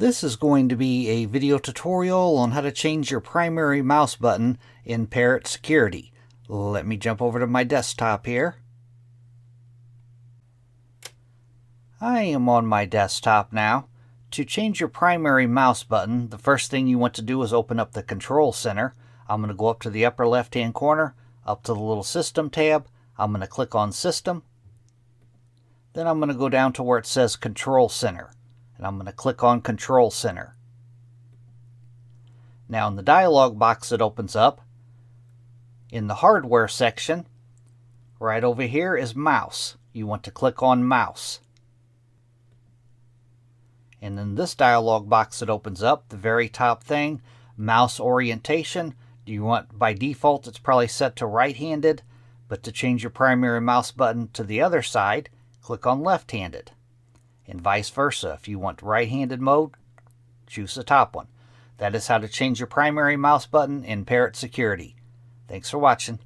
This is going to be a video tutorial on how to change your primary mouse button in Parrot Security. Let me jump over to my desktop here. I am on my desktop now. To change your primary mouse button, the first thing you want to do is open up the Control Center. I'm going to go up to the upper left-hand corner, up to the little System tab. I'm going to click on System. Then I'm going to go down to where it says Control Center. And I'm going to click on Control Center. Now in the dialog box that opens up, in the hardware section, right over here is mouse. You want to click on mouse. And in this dialog box that opens up, the very top thing, mouse orientation. You want, by default, it's probably set to right-handed, but to change your primary mouse button to the other side, click on left-handed. And vice versa. If you want right-handed mode, choose the top one. That is how to change your primary mouse button in Parrot Security. Thanks for watching.